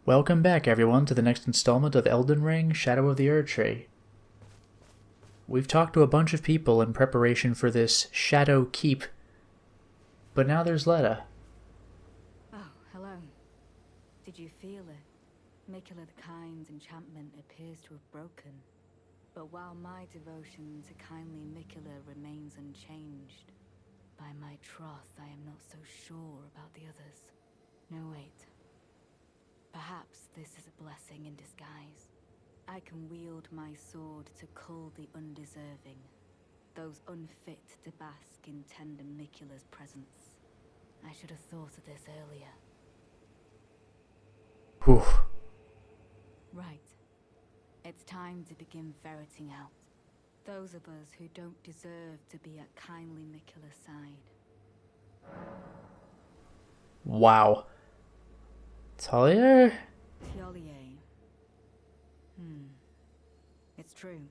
Welcome back, everyone, to the next installment of Elden Ring, Shadow of the Erdtree. We've talked to a bunch of people in preparation for this Shadow Keep, but now there's Letta. Oh, hello. Did you feel it? Mikula the Kind's enchantment appears to have broken. But while my devotion to kindly Mikula remains unchanged, by my troth I am not so sure about the others. No, wait. Perhaps this is a blessing in disguise. I can wield my sword to cull the undeserving, those unfit to bask in tender Mikula's presence. I should have thought of this earlier. Whew. Right. It's time to begin ferreting out those of us who don't deserve to be at kindly Mikula's side. Wow. Talia? Thiolier. It's true.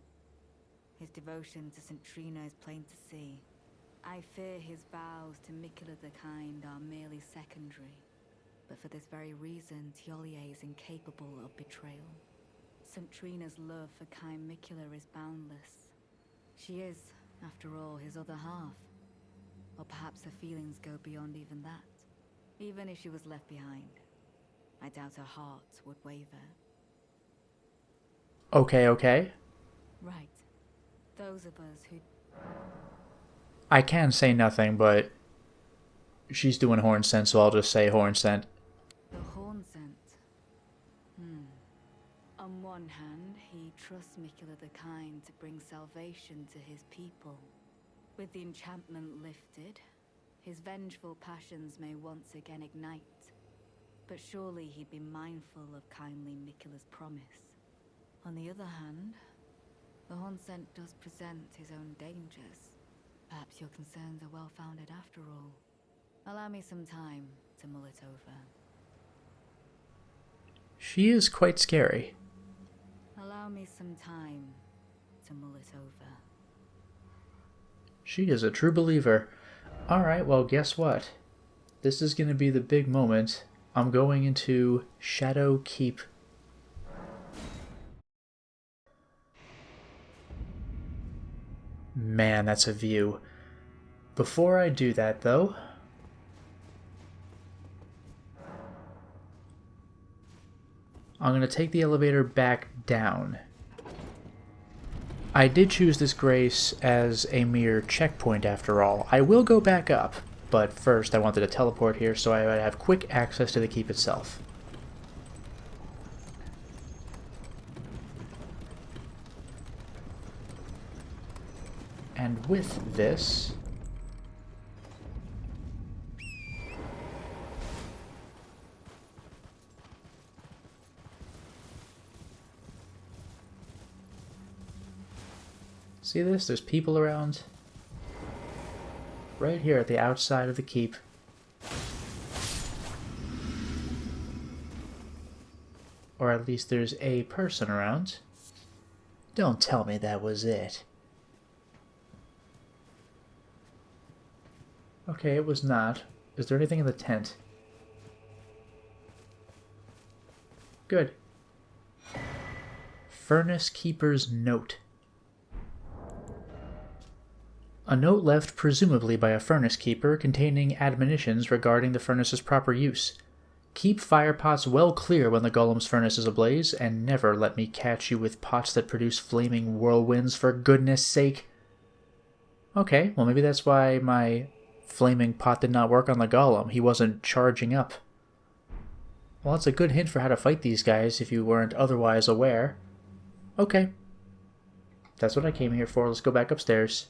His devotion to St. Trina is plain to see. I fear his vows to Mikula the Kind are merely secondary. But for this very reason, Thiolier is incapable of betrayal. St. Trina's love for kind Mikula is boundless. She is, after all, his other half. Or perhaps her feelings go beyond even that. Even if she was left behind, I doubt her heart would waver. Okay. Right. Those of us who... I can say nothing, but she's doing horn scent, so I'll just say horn scent. The horn scent. On one hand, he trusts Mikula the Kind to bring salvation to his people. With the enchantment lifted, his vengeful passions may once again ignite. But surely he'd be mindful of kindly Mikula's promise. On the other hand, the horn scent does present his own dangers. Perhaps your concerns are well-founded after all. Allow me some time to mull it over. She is quite scary. Allow me some time to mull it over. She is a true believer. Alright, well, guess what? This is going to be the big moment. I'm going into Shadow Keep. Man, that's a view. Before I do that, though, I'm going to take the elevator back down. I did choose this grace as a mere checkpoint after all. I will go back up, but first I wanted to teleport here so I would have quick access to the keep itself. And with this... See this? There's people around. Right here at the outside of the keep. Or at least there's a person around. Don't tell me that was it. Okay, it was not. Is there anything in the tent? Good. Furnace Keeper's Note. A note left presumably by a furnace keeper containing admonitions regarding the furnace's proper use. Keep fire pots well clear when the golem's furnace is ablaze, and never let me catch you with pots that produce flaming whirlwinds, for goodness sake. Okay, well maybe that's why my flaming pot did not work on the golem. He wasn't charging up. Well, that's a good hint for how to fight these guys if you weren't otherwise aware. Okay. That's what I came here for. Let's go back upstairs.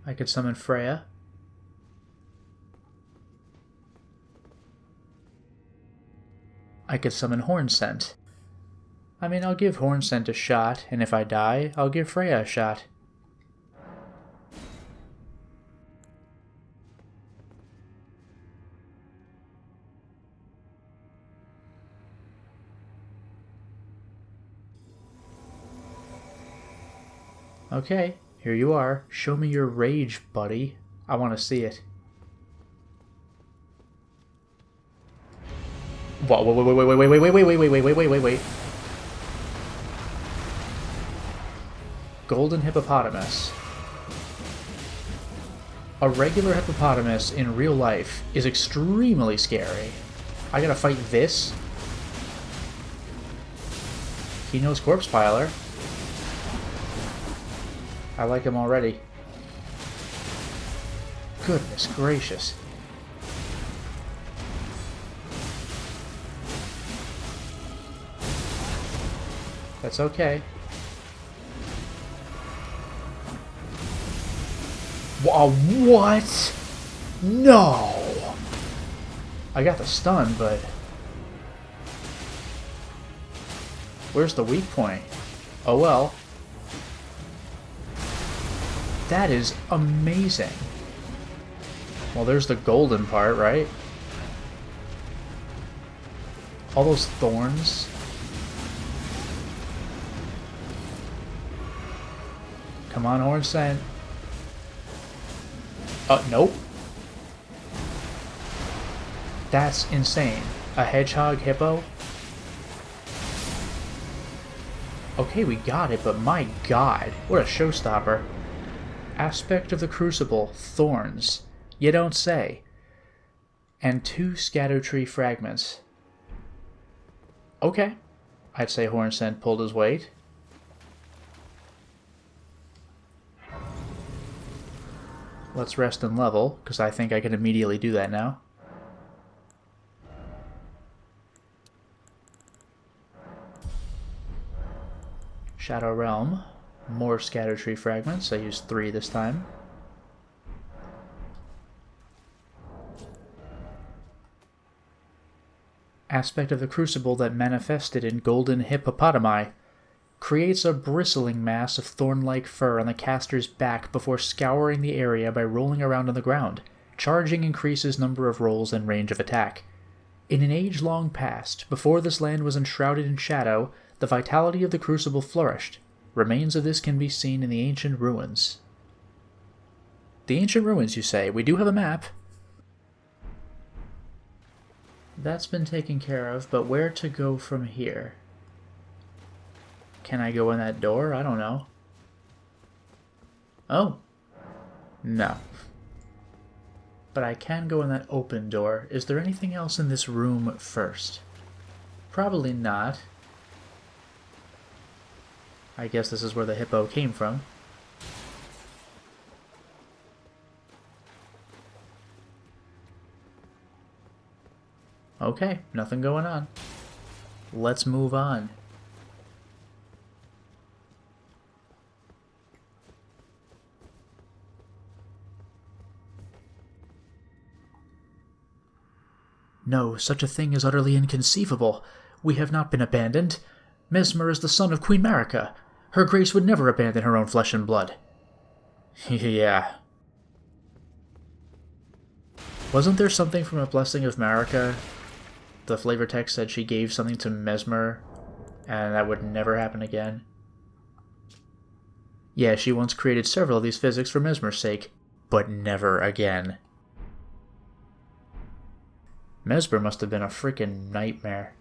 I could summon Freya. I could summon Horn Scent. I mean, I'll give Horn Scent a shot, and if I die, I'll give Freya a shot. Okay, here you are. Show me your rage, buddy. I want to see it. Whoa, wait. Golden hippopotamus. A regular hippopotamus in real life is extremely scary. I gotta fight this? He knows Corpse Piler. I like him already. Goodness gracious. That's okay. What? No! I got the stun, but... where's the weak point? Oh well. That is amazing. Well, there's the golden part, right? All those thorns. Come on, Horn Scent. Nope. That's insane. A hedgehog hippo? Okay, we got it, but my god, what a showstopper. Aspect of the Crucible, thorns. You don't say. And 2 Erdtree fragments. Okay. I'd say Horn Scent pulled his weight. Let's rest and level, because I think I can immediately do that now. Shadow Realm. More Erdtree fragments. I used 3 this time. Aspect of the Crucible that manifested in golden hippopotami. Creates a bristling mass of thorn-like fur on the caster's back before scouring the area by rolling around on the ground. Charging increases number of rolls and range of attack. In an age long past, before this land was enshrouded in shadow, the vitality of the Crucible flourished. Remains of this can be seen in the ancient ruins. The ancient ruins, you say? We do have a map. That's been taken care of, but where to go from here? Can I go in that door? I don't know. Oh. No. But I can go in that open door. Is there anything else in this room first? Probably not. I guess this is where the hippo came from. Okay, nothing going on. Let's move on. No, such a thing is utterly inconceivable. We have not been abandoned. Mesmer is the son of Queen Marika. Her grace would never abandon her own flesh and blood. Yeah. Wasn't there something from a blessing of Marika? The flavor text said she gave something to Mesmer, and that would never happen again. Yeah, she once created several of these physics for Mesmer's sake, but never again. Mesmer must have been a freaking nightmare.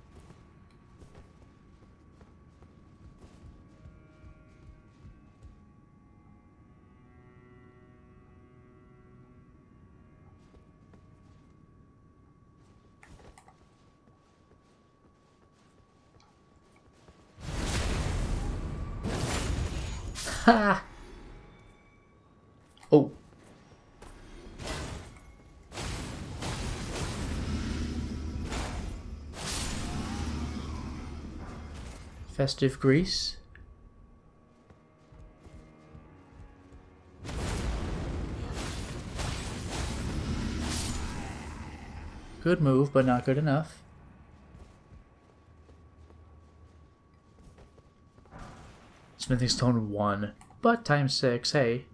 Ha! Oh. Festive Grease. Good move, but not good enough. Smithing Stone 1, but times 6, hey.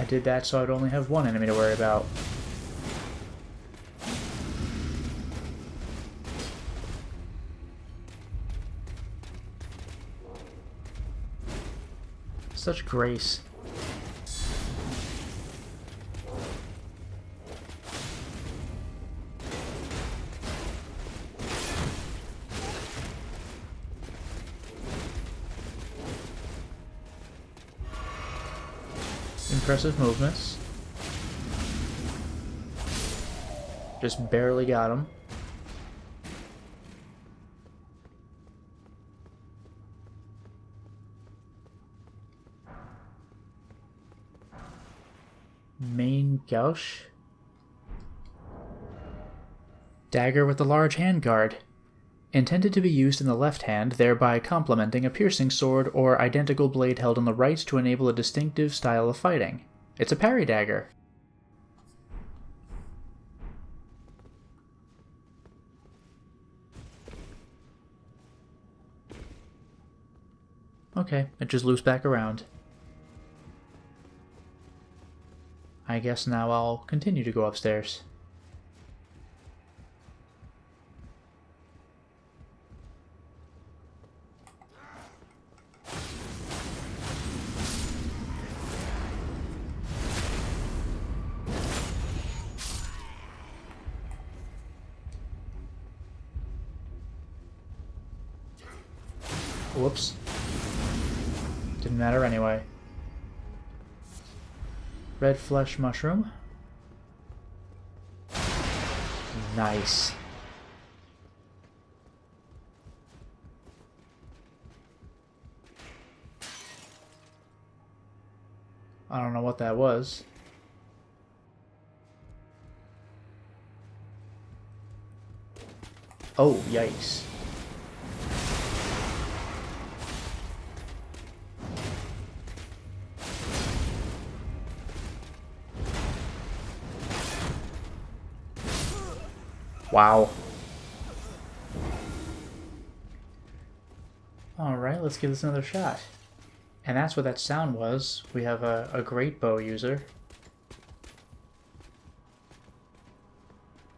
did that so I'd only have one enemy to worry about. Such grace. Impressive movements. Just barely got him. Main gauche. Dagger with a large handguard. Intended to be used in the left hand, thereby complementing a piercing sword or identical blade held on the right to enable a distinctive style of fighting. It's a parry dagger. Okay, it just loops back around. I guess now I'll continue to go upstairs. Whoops. Didn't matter anyway. Red flesh mushroom. Nice. I don't know what that was. Oh, yikes. Wow. Alright, let's give this another shot. And that's what that sound was. We have a great bow user.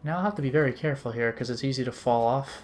Now I'll have to be very careful here because it's easy to fall off.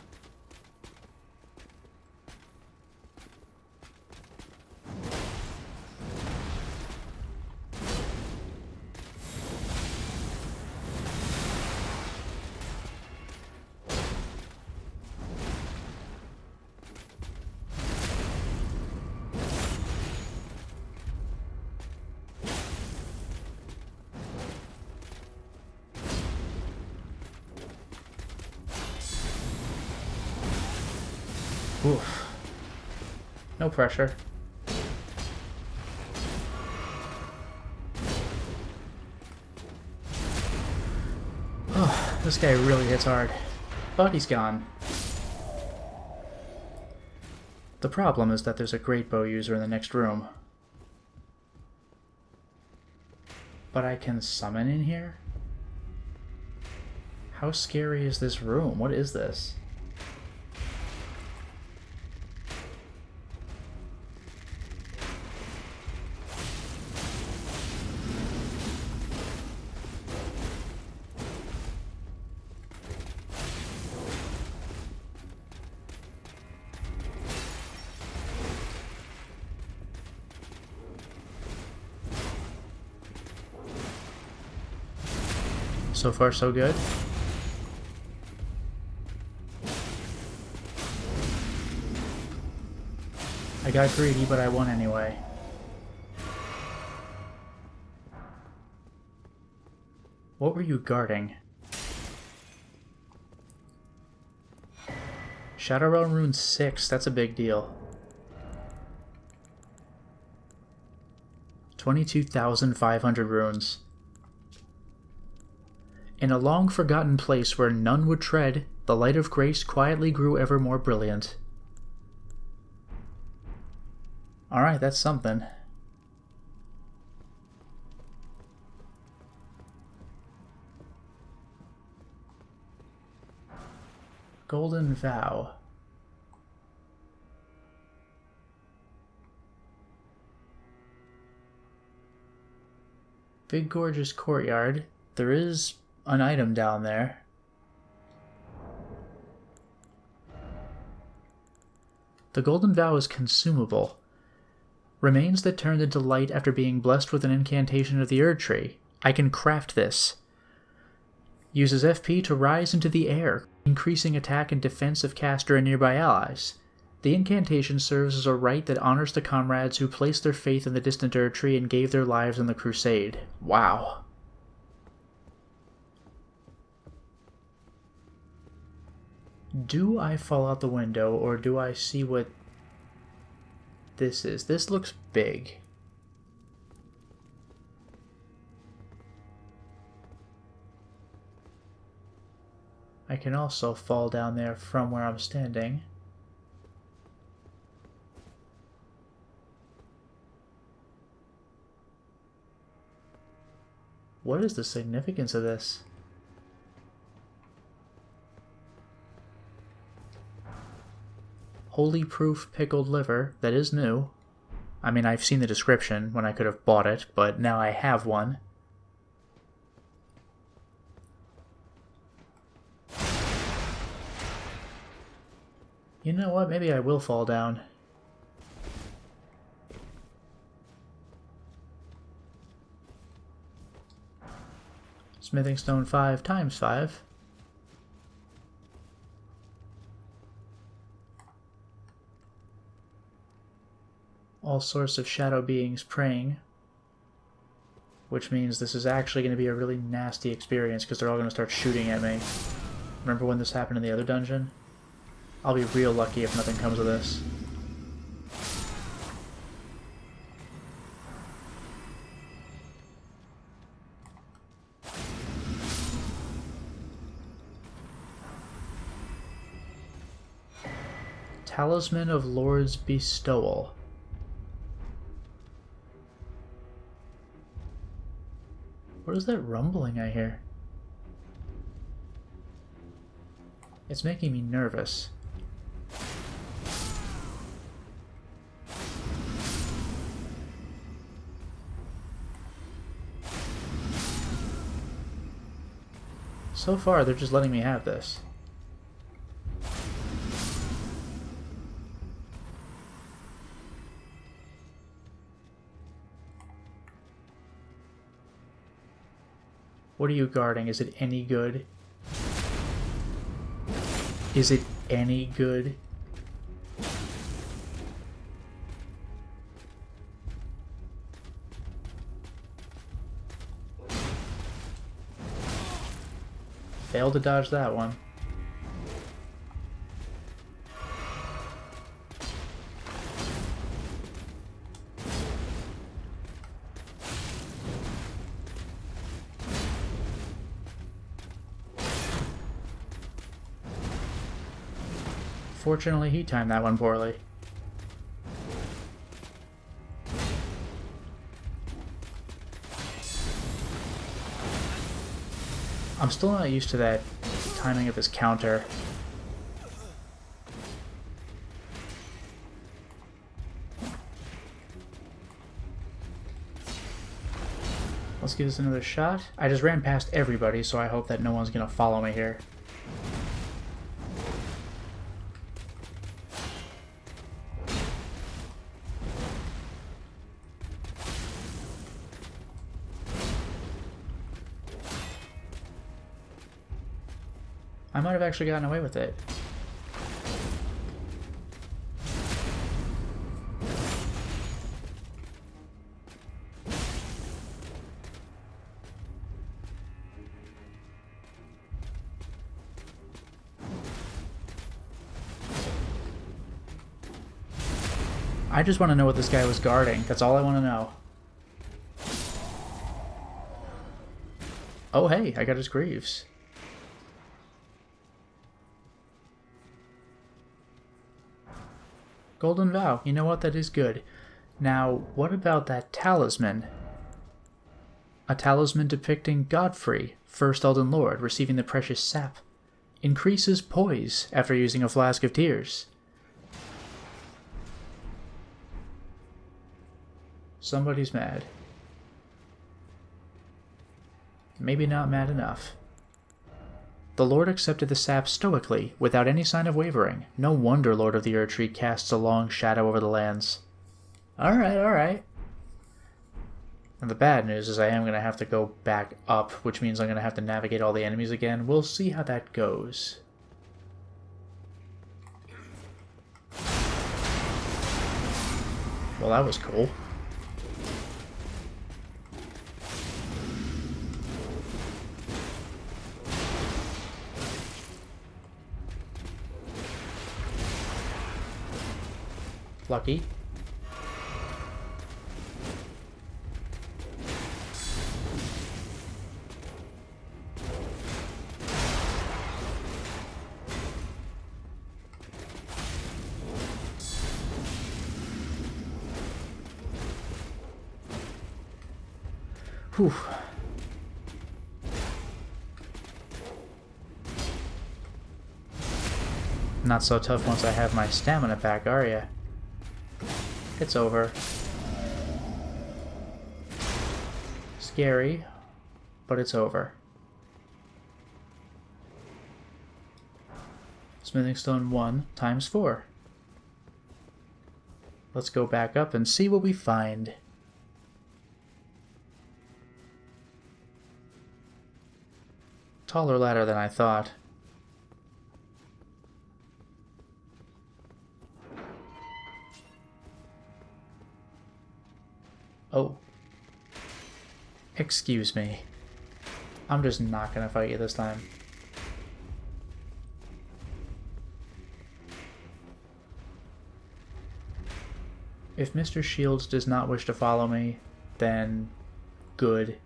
Oof. No pressure. Oh, this guy really hits hard. But he's gone. The problem is that there's a great bow user in the next room. But I can summon in here? How scary is this room? What is this? So far, so good. I got greedy, but I won anyway. What were you guarding? Shadow Realm Rune 6, that's a big deal. 22,500 runes. In a long-forgotten place where none would tread, the light of grace quietly grew ever more brilliant. Alright, that's something. Golden Vow. Big gorgeous courtyard. There is an item down there. The golden vow is consumable. Remains that turned into light after being blessed with an incantation of the Erdtree. I can craft this. Uses FP to rise into the air, increasing attack and defense of caster and nearby allies. The incantation serves as a rite that honors the comrades who placed their faith in the distant Erdtree and gave their lives in the crusade. Wow. Do I fall out the window, or do I see what this is? This looks big. I can also fall down there from where I'm standing. What is the significance of this? Holy proof pickled liver. That is new. I mean, I've seen the description when I could have bought it, but now I have one. You know what? Maybe I will fall down. Smithing stone 5 times 5. All sorts of shadow beings praying. Which means this is actually going to be a really nasty experience because they're all going to start shooting at me. Remember when this happened in the other dungeon? I'll be real lucky if nothing comes of this. Talisman of Lord's Bestowal. What is that rumbling I hear? It's making me nervous. So far, they're just letting me have this. What are you guarding? Is it any good? Is it any good? Failed to dodge that one. Fortunately, he timed that one poorly. I'm still not used to that timing of his counter. Let's give this another shot. I just ran past everybody, so I hope that no one's gonna follow me here. I might have actually gotten away with it. I just want to know what this guy was guarding. That's all I want to know. Oh hey, I got his greaves. Golden Vow. You know what? That is good. Now, what about that talisman? A talisman depicting Godfrey, first Elden Lord, receiving the precious sap. Increases poise after using a flask of tears. Somebody's mad. maybe not mad enough. The Lord accepted the sap stoically, without any sign of wavering. No wonder Lord of the Erdtree casts a long shadow over the lands. Alright, alright. And the bad news is I am going to have to go back up, which means I'm going to have to navigate all the enemies again. We'll see how that goes. Well, that was cool. Lucky. Whew. Not so tough once I have my stamina back, are ya? It's over. Scary, but it's over. Smithing stone 1 times 4. Let's go back up and see what we find. Taller ladder than I thought. Oh. Excuse me. I'm just not gonna fight you this time. If Mr. Shields does not wish to follow me, then good.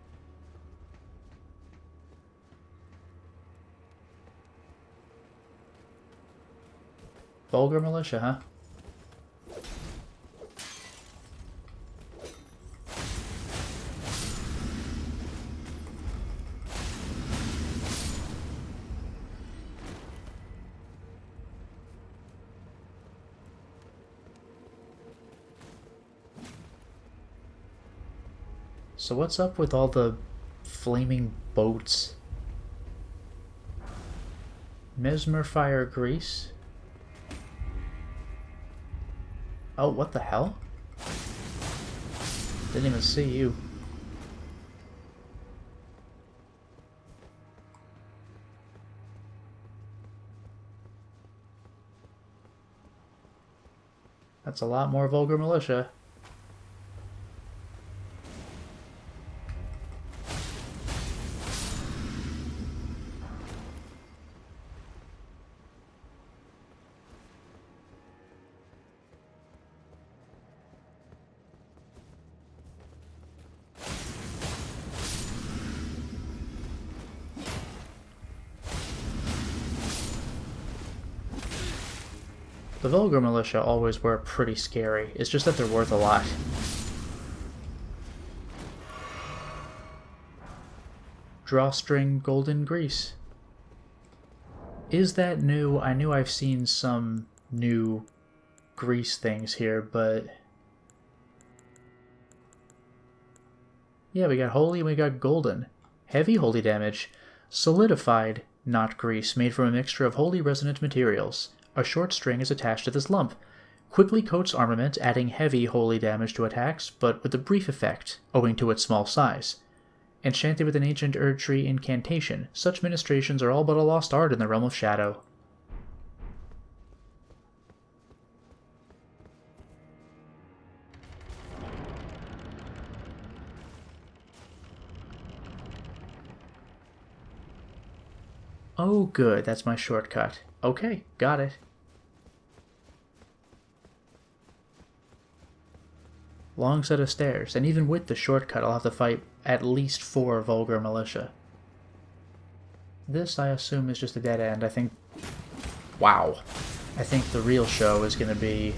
Vulgar militia, huh? So what's up with all the flaming boats? Mesmer fire grease? Oh, what the hell? Didn't even see you. That's a lot more vulgar militia. The vulgar militia always were pretty scary. It's just that they're worth a lot. Drawstring golden grease. Is that new? I knew I've seen some new grease things here, but... yeah, we got holy and we got golden. Heavy holy damage. Solidified, not grease, made from a mixture of holy resonant materials. A short string is attached to this lump. Quickly coats armament, adding heavy holy damage to attacks, but with a brief effect, owing to its small size. Enchanted with an ancient Erdtree incantation, such ministrations are all but a lost art in the realm of shadow. Oh good, that's my shortcut. Okay, got it. Long set of stairs, and even with the shortcut I'll have to fight at least 4 vulgar militia. This, I assume, is just a dead end. I think... wow. I think the real show is going to be...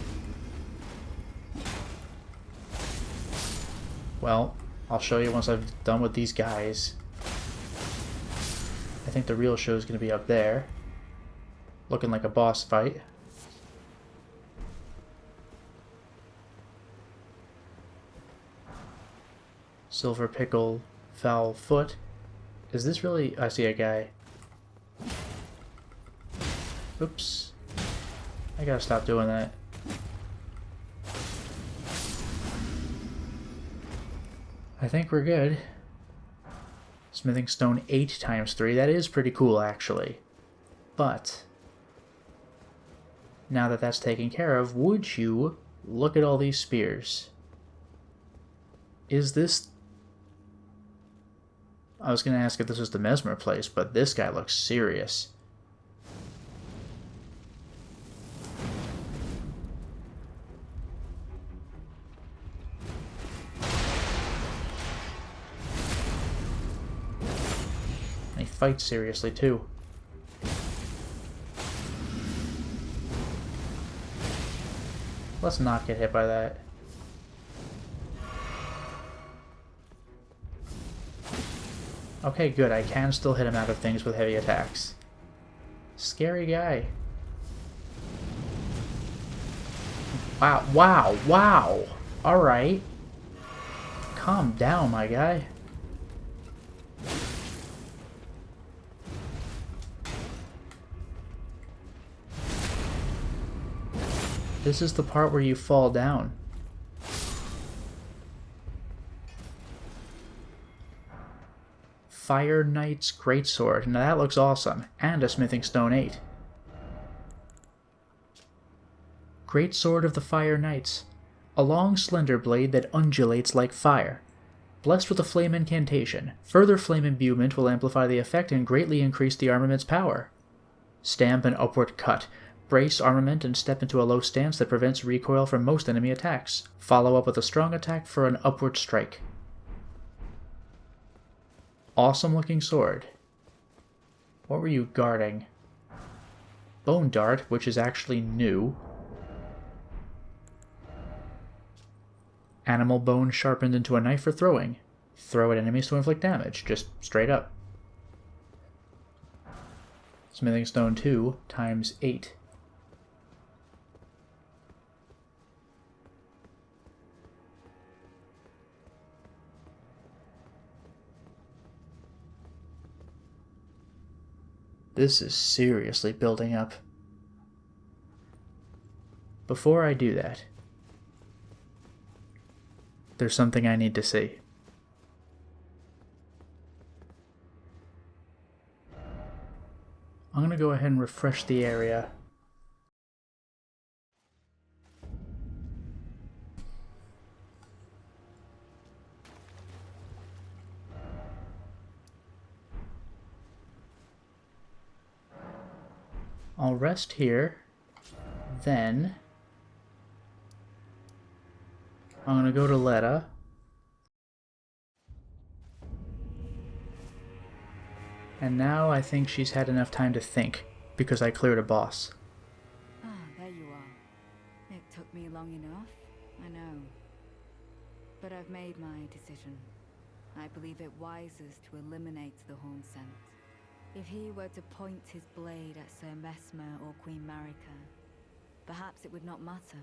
well, I'll show you once I've done with these guys. I think the real show is going to be up there. Looking like a boss fight. Silver Pickle, Foul Foot. Is this really... I see a guy. Oops. I gotta stop doing that. I think we're good. Smithing stone 8 times 3. That is pretty cool, actually. But now that that's taken care of, would you look at all these spears? Is this... I was going to ask if this was the Mesmer place, but this guy looks serious. He fights seriously, too. Let's not get hit by that. Okay, good. I can still hit him out of things with heavy attacks. Scary guy. Wow, wow, wow! Alright. Calm down, my guy. This is the part where you fall down. Fire Knight's Greatsword. Now that looks awesome. And a Smithing Stone 8. Greatsword of the Fire Knights. A long, slender blade that undulates like fire. Blessed with a flame incantation. Further flame imbuement will amplify the effect and greatly increase the armament's power. Stamp an upward cut. Brace armament and step into a low stance that prevents recoil from most enemy attacks. Follow up with a strong attack for an upward strike. Awesome looking sword. What were you guarding? Bone Dart, which is actually new. Animal bone sharpened into a knife for throwing. Throw at enemies to inflict damage, just straight up. Smithing Stone 2 times 8. This is seriously building up. Before I do that, there's something I need to see. I'm going to go ahead and refresh the area. I'll rest here, then I'm going to go to Letta. And now I think she's had enough time to think, because I cleared a boss. Ah, there you are. It took me long enough, I know. But I've made my decision. I believe it wisest to eliminate the Horn Scent. If he were to point his blade at Sir Mesmer or Queen Marika, perhaps it would not matter,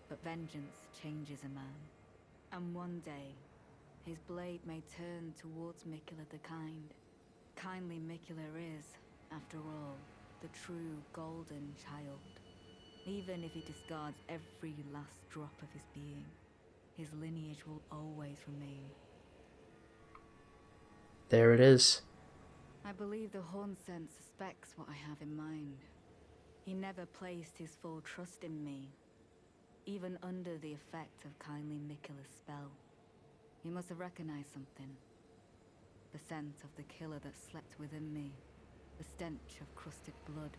but vengeance changes a man. And one day, his blade may turn towards Miquella the Kind. Kindly Miquella is, after all, the true golden child. Even if he discards every last drop of his being, his lineage will always remain. There it is. I believe the Hornsent suspects what I have in mind. He never placed his full trust in me, even under the effect of kindly Miquella's spell. He must have recognized something. The scent of the killer that slept within me, the stench of crusted blood.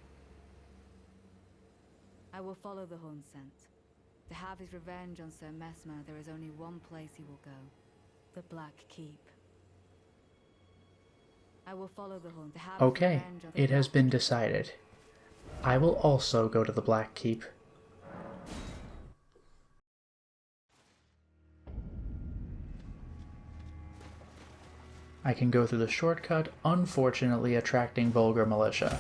I will follow the Hornsent. To have his revenge on Sir Mesmer, there is only one place he will go. The Black Keep. I will follow the Horn to have Okay, his revenge on the it has Black been Keep. decided. I will also go to the Black Keep. I can go through the shortcut, unfortunately attracting vulgar militia.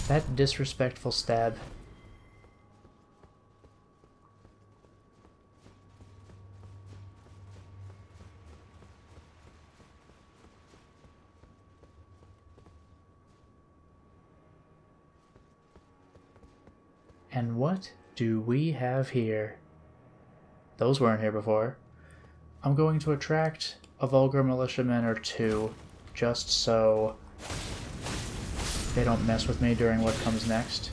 That disrespectful stab. And what do we have here? Those weren't here before. I'm going to attract a vulgar militiaman or two, just so they don't mess with me during what comes next.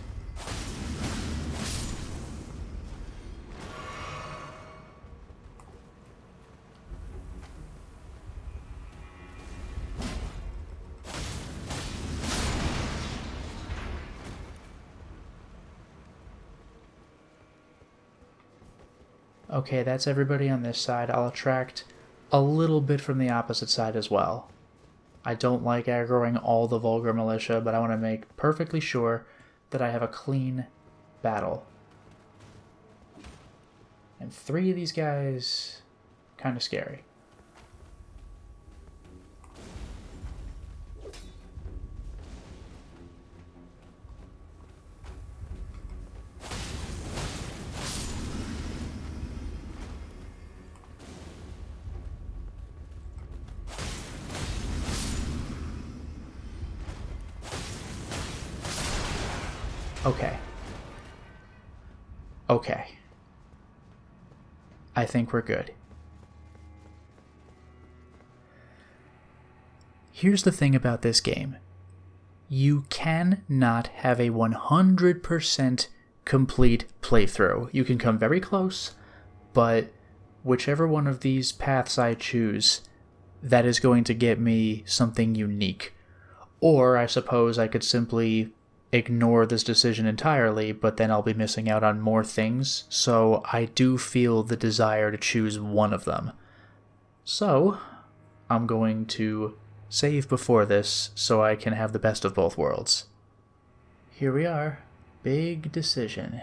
Okay, that's everybody on this side. I'll attract a little bit from the opposite side as well. I don't like aggroing all the vulgar militia, but I want to make perfectly sure that I have a clean battle. And 3 of these guys, kind of scary. Okay. Okay. I think we're good. Here's the thing about this game. You cannot have a 100% complete playthrough. You can come very close, but whichever one of these paths I choose, that is going to get me something unique. Or I suppose I could simply ignore this decision entirely, but then I'll be missing out on more things, so I do feel the desire to choose one of them. So, I'm going to save before this so I can have the best of both worlds. Here we are. Big decision.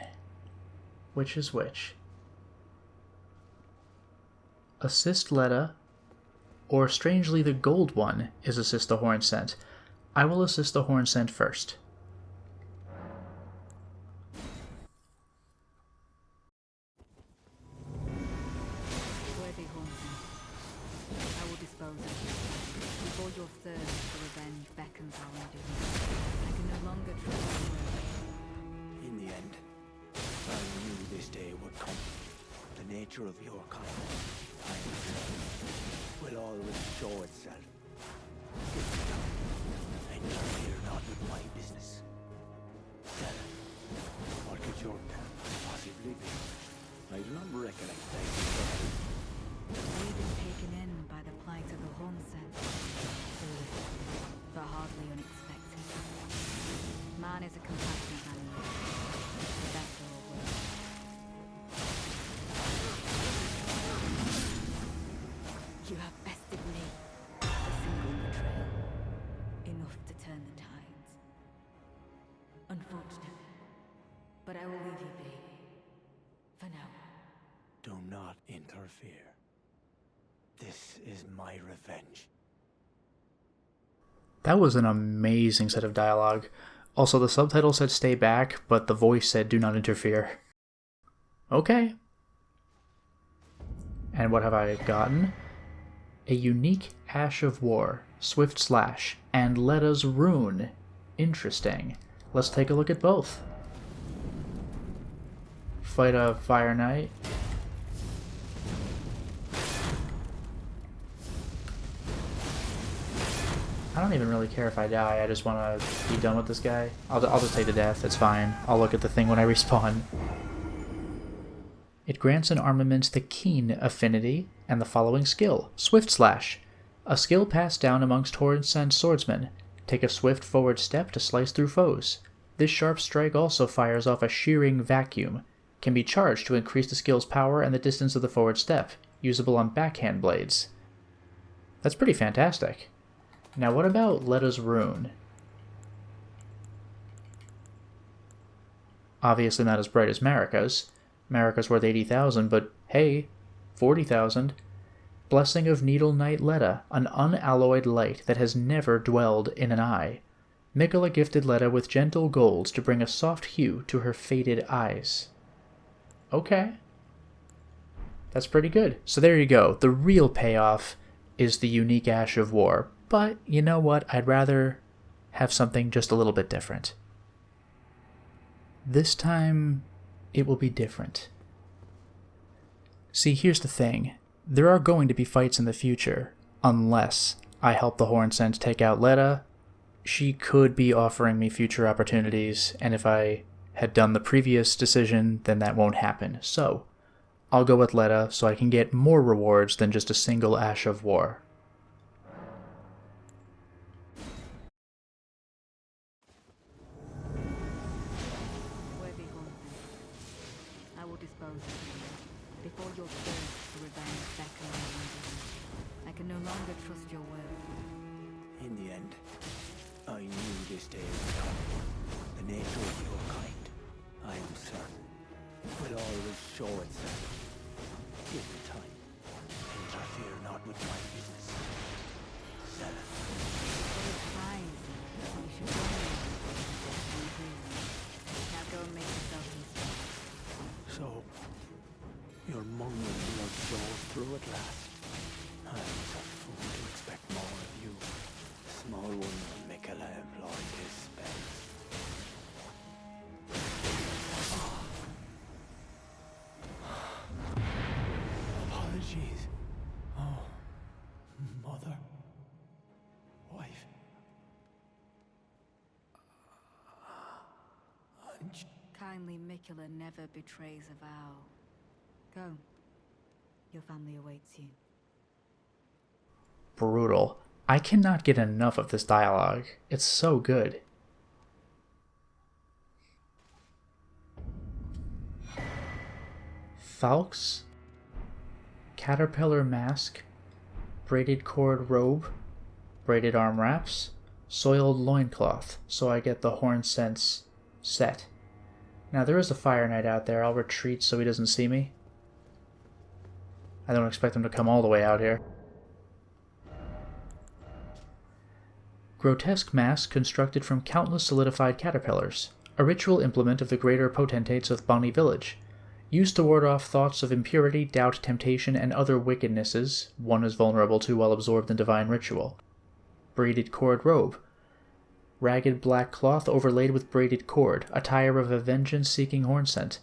Which is which? Assist Letta, or strangely the gold one is assist the horn scent. I will assist the horn scent first. Of your kind, will always show itself. And you're not with my business. What could your plan possibly be? I do not recollect that. We've been taken in by the plight of the horn scent. But hardly unexpected. Man is a compassionate animal. But that's all work. You have bested me. A single betrayal. Enough to turn the tides. Unfortunate. But I will leave you be. For now. Do not interfere. This is my revenge. That was an amazing set of dialogue. Also, the subtitle said stay back, but the voice said do not interfere. Okay. And what have I gotten? A unique Ash of War, Swift Slash, and Letta's Rune. Interesting. Let's take a look at both. Fight a Fire Knight. I don't even really care if I die, I just want to be done with this guy. I'll just take the death, it's fine. I'll look at the thing when I respawn. It grants an armament the Keen affinity and the following skill, Swift Slash. A skill passed down amongst horn-scent swordsmen. Take a swift forward step to slice through foes. This sharp strike also fires off a shearing vacuum. Can be charged to increase the skill's power and the distance of the forward step. Usable on backhand blades. That's pretty fantastic. Now what about Letta's Rune? Obviously not as bright as Marika's. Marika's worth 80,000, but hey, 40,000. Blessing of Needle Knight Letta, an unalloyed light that has never dwelled in an eye. Mikola gifted Letta with gentle golds to bring a soft hue to her faded eyes. Okay. That's pretty good. So there you go. The real payoff is the unique Ash of War. But you know what? I'd rather have something just a little bit different. This time, it will be different. See, here's the thing. There are going to be fights in the future, unless I help the Horn Scent take out Letta. She could be offering me future opportunities, and if I had done the previous decision, then that won't happen. So, I'll go with Letta so I can get more rewards than just a single Ash of War. Worthy Hornton, I will dispose of you before your thirst for revenge beckons around you. I can no longer trust your word. In the end, I knew this day would come. The nature of your kind, I am certain, will always show itself. Give me time. Interfere not with my business. Seven. It is fine. You should go in. Now go and make yourself useful. So, your mongrel blood flows through at last. I was a fool to expect more of you. Small wonder Mikola employed his spells. Apologies. Oh, mother. Wife. Kindly Mikola never betrays a vow. Go. Your family awaits you. Brutal. I cannot get enough of this dialogue. It's so good. Falx, caterpillar mask, braided cord robe, braided arm wraps, soiled loincloth, so I get the Horn Scents set. Now there is a Fire Knight out there. I'll retreat so he doesn't see me. I don't expect him to come all the way out here. Grotesque mask constructed from countless solidified caterpillars, a ritual implement of the greater potentates of Bonny Village, used to ward off thoughts of impurity, doubt, temptation, and other wickednesses one is vulnerable to while absorbed in divine ritual. Braided cord robe, ragged black cloth overlaid with braided cord, attire of a vengeance-seeking Horn Scent.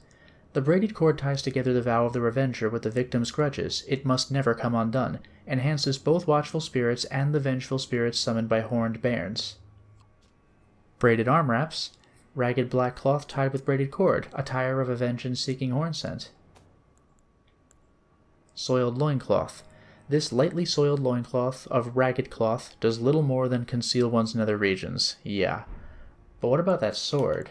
The braided cord ties together the vow of the revenger with the victim's grudges. It must never come undone. Enhances both watchful spirits and the vengeful spirits summoned by horned bairns. Braided arm wraps, ragged black cloth tied with braided cord, attire of a vengeance-seeking Horn Scent. Soiled loincloth. This lightly soiled loincloth of ragged cloth does little more than conceal one's nether regions. Yeah. But what about that sword?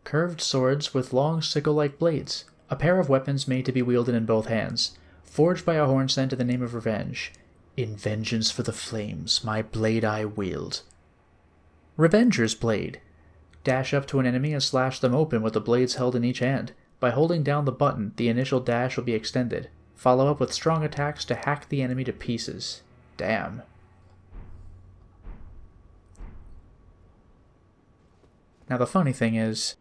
Curved swords with long sickle-like blades. A pair of weapons made to be wielded in both hands. Forged by a Horn Scent in the name of revenge. In vengeance for the flames, my blade I wield. Revenger's Blade. Dash up to an enemy and slash them open with the blades held in each hand. By holding down the button, the initial dash will be extended. Follow up with strong attacks to hack the enemy to pieces. Damn. Now the funny thing is,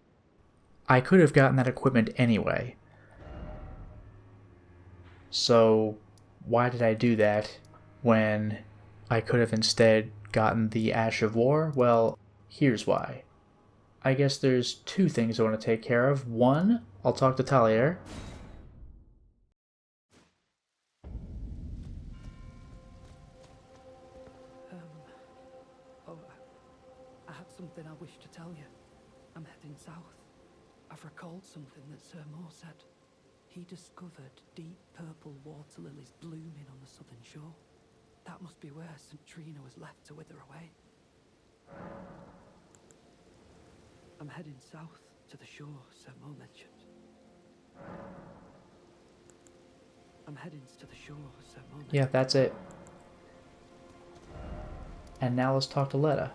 I could have gotten that equipment anyway. So, why did I do that when I could have instead gotten the Ash of War? Well, here's why. I guess there's two things I want to take care of. One, I'll talk to Talier. I have something I wish to tell you. I'm heading south. I've recalled something that Sir Moore said. He discovered deep purple water lilies blooming on the southern shore. That must be where St. Trina was left to wither away. I'm heading south to the shore Sir Moore mentioned. I'm heading to the shore Sir Moore mentioned. Yeah, that's it. And now let's talk to Letta.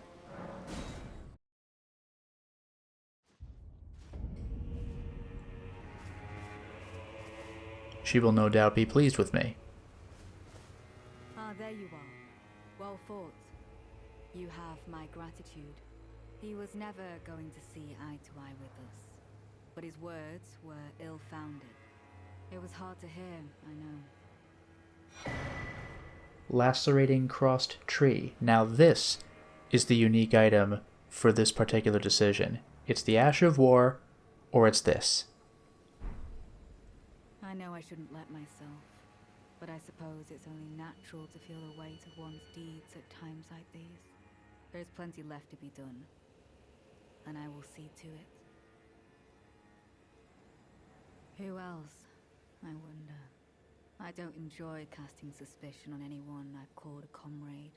She will no doubt be pleased with me. Ah, there you are. Well fought. You have my gratitude. He was never going to see eye to eye with us, but his words were ill-founded. It was hard to hear, I know. Lacerating crossed tree. Now this is the unique item for this particular decision. It's the Ash of War, or it's this. I know I shouldn't let myself, but I suppose it's only natural to feel the weight of one's deeds at times like these. There's plenty left to be done, and I will see to it. Who else, I wonder? I don't enjoy casting suspicion on anyone I've called a comrade,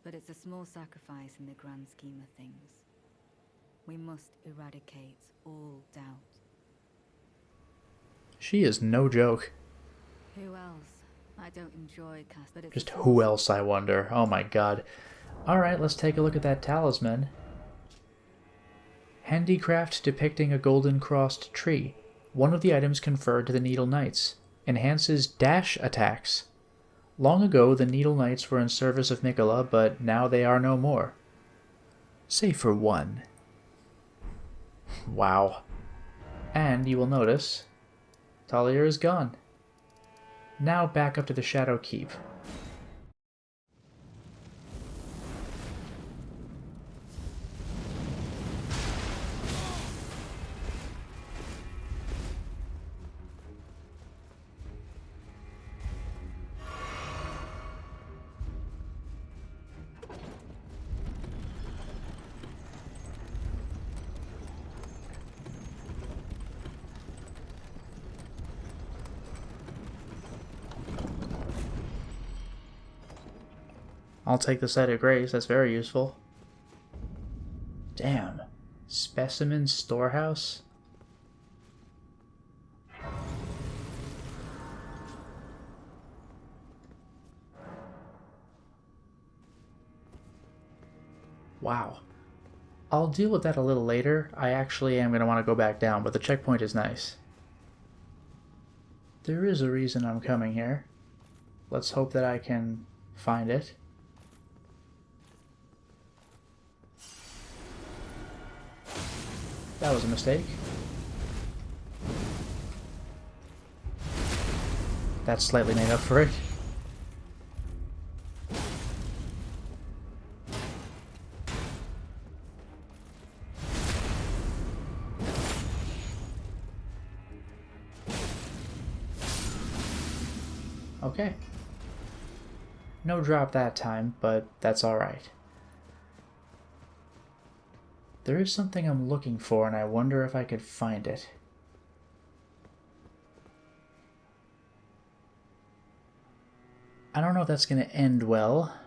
but it's a small sacrifice in the grand scheme of things. We must eradicate all doubt. She is no joke. Who else? I don't enjoy casting, but it's Just who else, I wonder? Oh my god. Alright, let's take a look at that talisman. Handicraft depicting a golden crossed tree. One of the items conferred to the Needle Knights. Enhances dash attacks. Long ago, the Needle Knights were in service of Miquella, but now they are no more. Save for one. Wow. And you will notice, Talia is gone. Now back up to the Shadow Keep. I'll take the Site of Grace, that's very useful. Damn. Specimen Storehouse? Wow. I'll deal with that a little later. I actually am going to want to go back down, but the checkpoint is nice. There is a reason I'm coming here. Let's hope that I can find it. That was a mistake. That slightly made up for it. Okay. No drop that time, but that's alright. There is something I'm looking for, and I wonder if I could find it. I don't know if that's going to end well.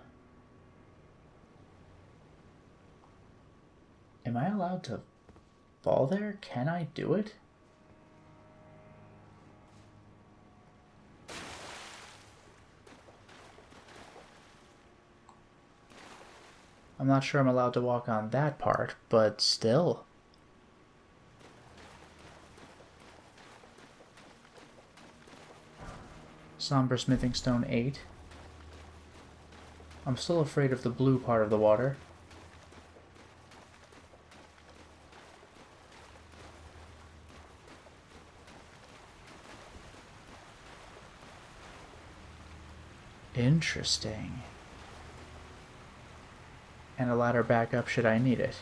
Am I allowed to fall there? Can I do it? I'm not sure I'm allowed to walk on that part, but still. Somber Smithing Stone 8. I'm still afraid of the blue part of the water. Interesting. And a ladder back up should I need it.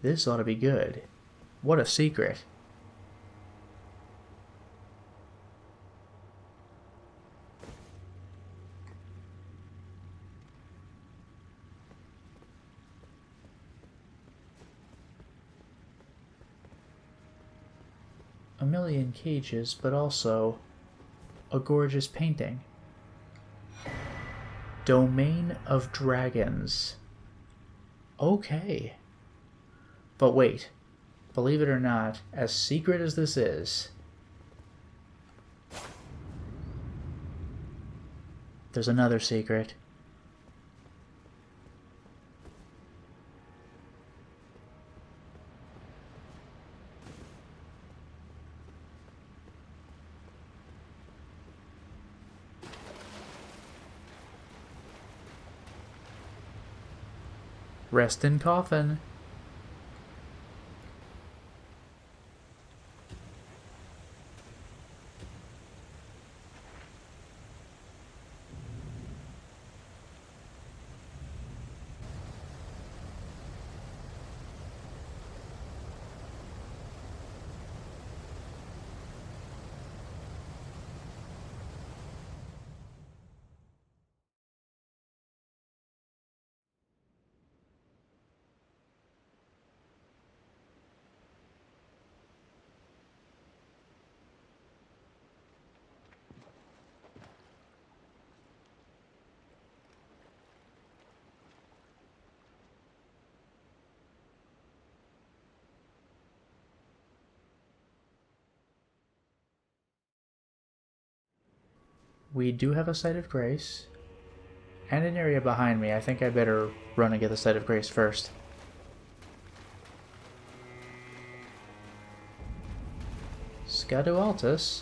This ought to be good. What a secret. A million cages, but also a gorgeous painting. Domain of Dragons. Okay. But wait. Believe it or not, as secret as this is, there's another secret. Rest in coffin. We do have a Site of Grace. And an area behind me. I think I better run and get the Site of Grace first. Scadu Altus.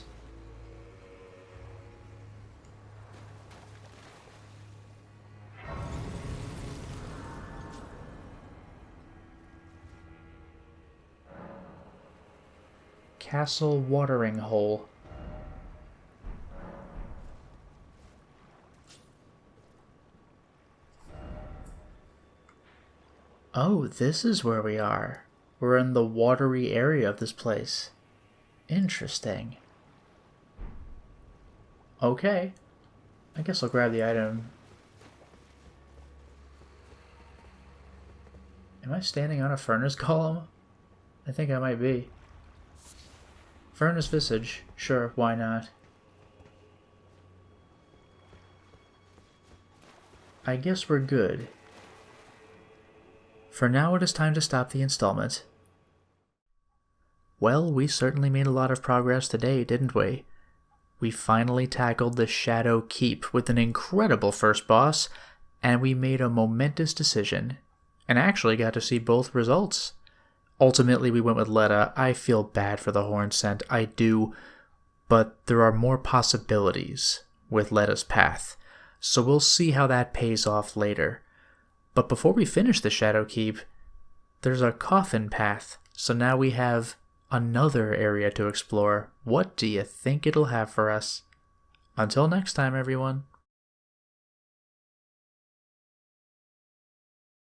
Castle Watering Hole. Oh, this is where we are. We're in the watery area of this place. Interesting. Okay. I guess I'll grab the item. Am I standing on a furnace column? I think I might be. Furnace Visage. Sure, why not? I guess we're good. For now, it is time to stop the installment. Well, we certainly made a lot of progress today, didn't we? We finally tackled the Shadow Keep with an incredible first boss, and we made a momentous decision, and actually got to see both results. Ultimately, we went with Letta. I feel bad for the Horn Scent, I do, but there are more possibilities with Letta's path, so we'll see how that pays off later. But before we finish the Shadow Keep, there's a coffin path, so now we have another area to explore. What do you think it'll have for us? Until next time, everyone.